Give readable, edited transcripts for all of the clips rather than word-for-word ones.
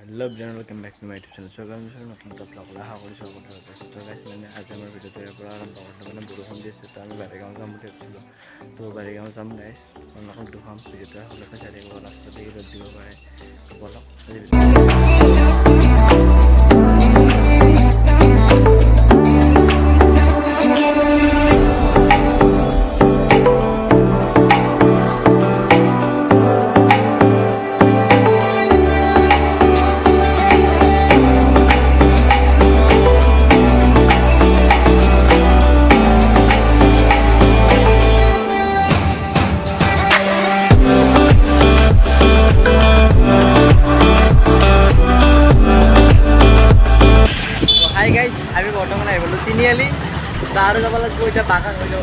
Hello everyone welcome back to my YouTube channel. So guys नতুन এটা blog লা আশা কৰিছো সকলোৰে ভাল পাইছে। তো গাইস মানে আজি আমাৰ ভিডিওটো ইয়াৰ পৰা আৰম্ভ কৰিলো। মানে বৰষুণ দি আছে, তো আমি বাৰিগাঁও যাম বুলি ভাবিছিলো। তো বাৰিগাঁও যাম গাইস, অকণ দুখন ভিডিওটো সকলোকে চাই থাকিব, ৰাস্তাতে ৰ'দ দিব পাৰে বলক हाय गाइस আমি বৰ্তমান আহি গ'লো তিনিআলি তাৰ যাব লাগিব এতিয়া বাগান হৈ গ'লো।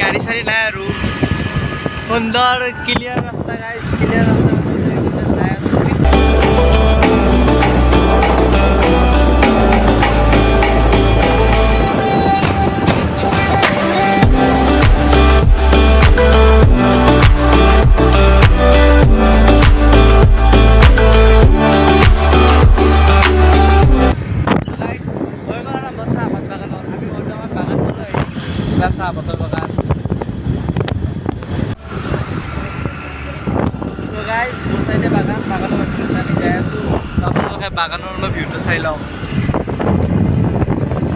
गाड़ी साड़ी ना रू सुंदर क्लियर रास्ता गाइस, क्लियर रास्ता sahabat bagan. So guys, ini bagan tadi saya tuh langsung kayak bagan orang view tuh saya long.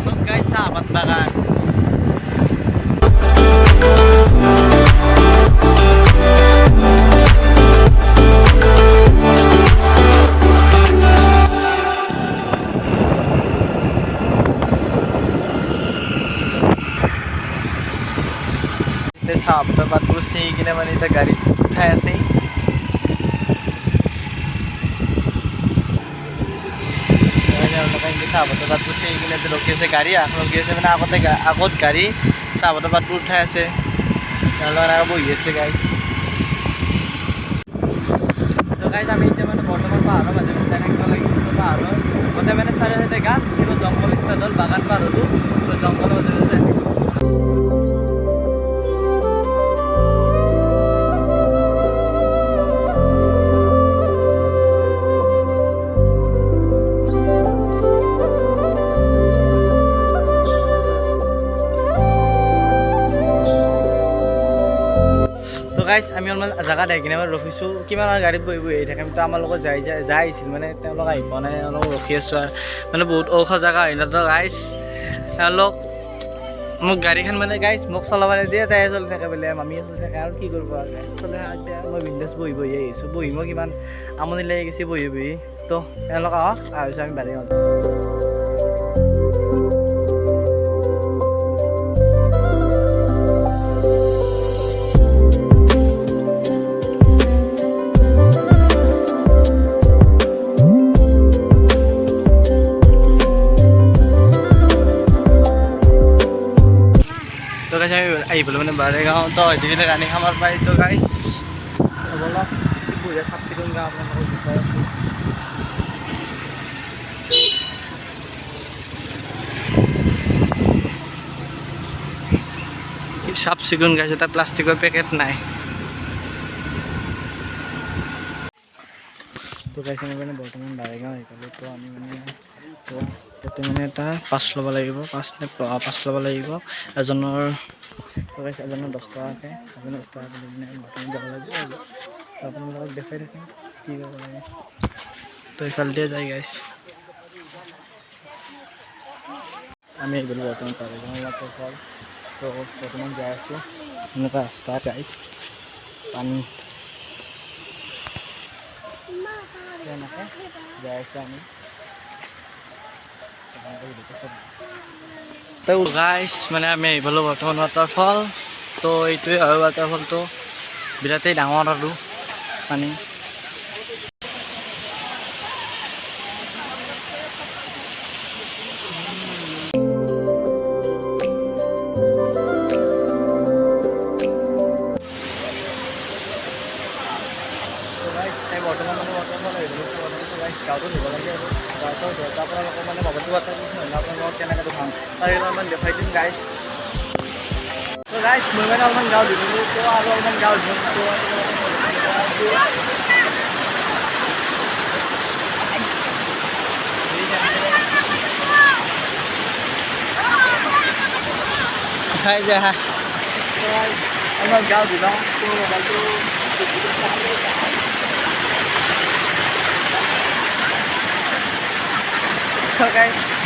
So guys, sahabat bagan. साहब बात से कि मैंने इधर गाड़ी उठाया से साहब बात से लोग से गाड़ी मैंने आगत गाड़ी साहब बात उठाई से बहि से गाइस। तो गाइस मैं मैं बर्तमान पहाड़ माजे लगे पहाड़ गए मैंने चारे गाछ जंगल स्थल बागान पार हलो। तो जंगल माजे गाइस আমি অলপমান জায়গা দেখি কিনে ৰখিছোঁ কিমান গাড়ীত বহি বহি থাকে তো আমাৰ লগত যাই আহিছিল মানে তেওঁলোক আহি পোৱা নাই, অলপ ৰখি আছোঁ আৰু মানে বহুত ওখ জায়গা আহিলে। তো গাইছ তেওঁলোক মোক গাড়ীখন মানে গাইছ মোক চলাবলৈ দিয়ে, তাই চলি থাকে বোলে মামীয়ে চলি থাকে আৰু কি কৰিব আৰু গাইছ চলে এতিয়া মই বিন্দাছ বহি বহি আহিছোঁ। বহি মই কিমান আমনি লাগি গৈছে বহি বহি। তো তেওঁলোক আহক আহিছোঁ আমি বাৰিগাঁও। तो गाइस आई बोलो मैंने बारिगाँव तो इधर रानी खामार पाई। तो गाइस बोलो पूजा साफ सिकुन गाँव साफ सिकुन गाइस এটা প্লাষ্টিকৰ পেকেট নাই। তো গাইস আমি মানে বৰ্তমান বাৰিগাঁও আহি পালোঁ। তো আমি মানে তাতে মানে এটা পাছ ল'ব লাগিব, পাছ ল'ব লাগিব এজনৰ। এজনৰ 10 টকাকৈ এজনৰ 10 টকা মানে বৰ্তমান যাব লাগিব আৰু আপোনালোকক দেখাই থাকিম কি কৰিব লাগে। তো এইফালে যায় গাইছ আমি এইবোৰ বৰ্তমান বাৰিগাঁও ৱাটাৰফল। তো বৰ্তমান যাই আছোঁ এনেকুৱা ৰাস্তা গাইছ পানী এনেকৈ যাই আছোঁ আমি। তো গাইছ মানে আমি আহি পালোঁ বৰ্তমান ৱাটাৰফল। তো এইটোৱে হয় ৱাটাৰফলটো, বিৰাটেই ডাঙৰ আৰু পানী। গাঁৱতো ধুব লাগে আৰু গাঁৱতো ধোৱাটো আপোনালোকক মানে মোবাইলটো ৱাটাৰ নহ'লে আপোনালোকক কেনেকৈ ধুৱাম তাৰে অলপমান দেখাই দিম গাইজ তো গাইজ মই মানে অলপমান গাঁও ধুলোঁ তো আৰু অলপমান গাঁও ধুম খাই যায় হা অলপমান গাঁও ধুলাম তো মোবাইলটো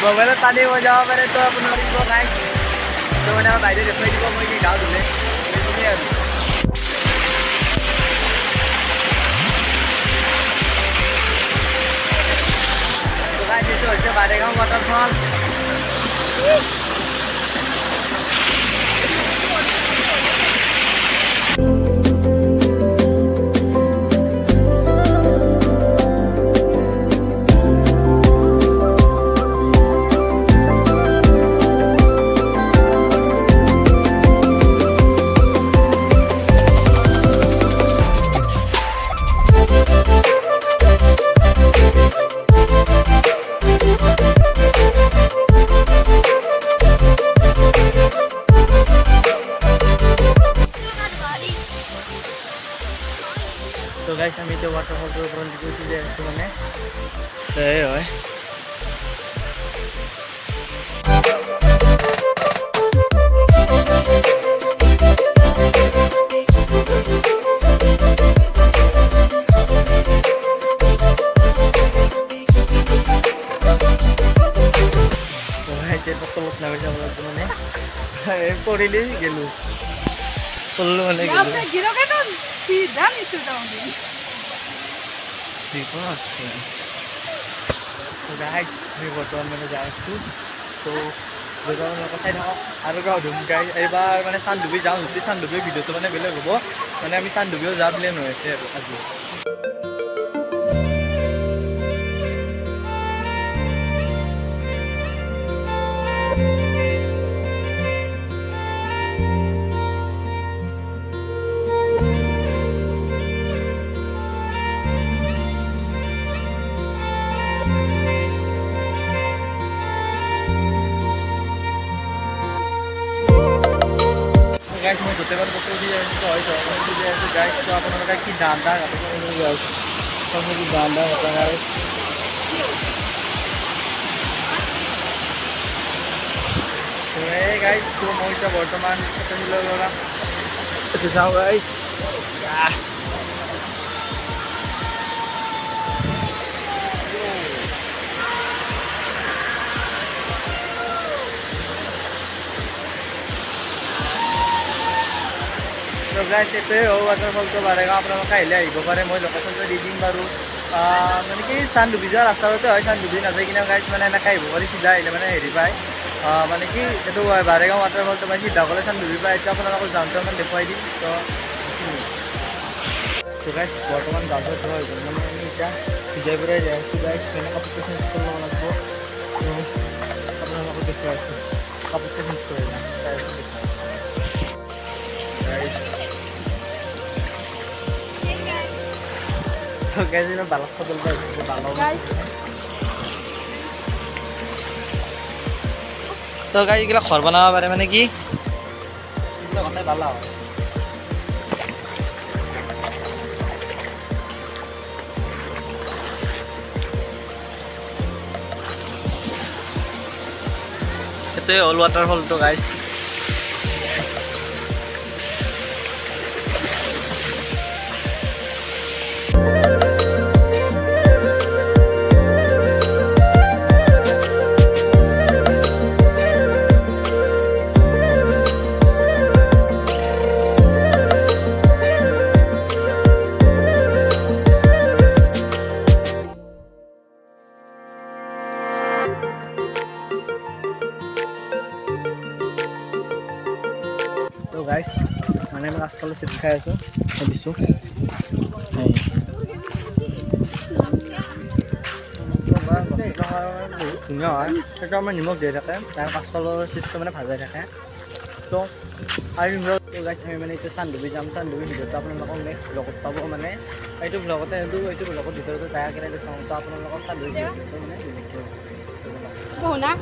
মোবাইলত পানী হৈ যাব পাৰে তো আপোনালোকে নাই তো মানে আমাৰ বাইদেউ দেখুৱাই দিব মই কি গাঁও ধুলে সেইখিনিয়ে আৰু এইটো হৈছে বাৰেগাঁও ৱাটাৰফল তো গাইজ আমি এতিয়া ৱাটাৰফলটোৰ ওপৰত গৈছোঁ যে আছোঁ মানে এই হয় তলত নামি যাব লাগব মানে পৰিলি গেলোঁ পড়লো মানে আমি বৰ্তমান মানে যাই আছোঁ তো কথাই থাকক আৰু গাঁও ধুম গাই এইবাৰ মানে চানডুবি যাওঁ যদি চানডুবিৰ ভিডিঅ'টো মানে বেলেগ হ'ব মানে আমি চানডুবিও যাওঁ প্লেন হৈ আছে আৰু আজি গাইজ মই গোটেইবাৰ ফটো উঠি আছোঁ হয় উঠি আছোঁ গাইজ তো আপোনালোকে কি দাম দাম কি দাম দাম এটা গাইজ এই গাইজ তো মই এতিয়া বৰ্তমান ফটো ল'লা এইটো চাওঁ গাইজ তো গাইজ এইটোৱে ৱাটাৰফলটো বাৰেগাঁও আপোনালোকে আহিলে আহিব পাৰে মই লোকেশ্যনটো দি দিম বাৰু মানে কি চানডুবি যোৱা ৰাস্তাতে হয় চানডুবি নাযায় কিনে গাইজ মানে এনেকৈ আহিব পাৰি চিধা আহিলে মানে হেৰি পায় মানে কি এইটো বাৰেগাঁও ৱাটাৰফলটো মানে চিধা গ'লে চানডুবি পায় এতিয়া আপোনালোকক যাওঁতে অকণমান দেখুৱাই দিম তো গাইজ বৰ্তমান গাঁৱত হৈ গ'ল মানে আমি এতিয়া ভিজাই পৰাই যাই আছোঁ গাইজ মানে কাপোৰটো চেঞ্জ কৰিব লাগিব তো আপোনালোকক দেখুৱাই আছোঁ কাপোৰটো চেঞ্জ কৰি যাম guys guys ini balak betul guys balong তো guys এগুলা ঘর বানাবা পারে মানে কি এগুলা কথাই ভালো এতে অল ওয়াটারফল তো গাইস তো গাইস মানে আমি রাস্তালে চিপ খাই আছো দিছো ধুনীয়া হয় সেইটো আমাৰ নিমখ দিয়ে থাকে তাৰ পাছফালৰ চিপটো মানে ভাজাই থাকে তো আৰু তো গাইছ আমি মানে এতিয়া চান্দুবি যাম চান্দুবিৰ ভিডিঅ'টো আপোনালোকক নেক্সট ব্লগত পাব মানে এইটো ব্লগতে এইটো ব্লগৰ ভিতৰতে তাই কেনে দেখাওঁ তো আপোনালোকক চান্দুবি ভিডিঅ'টো মানে Go na.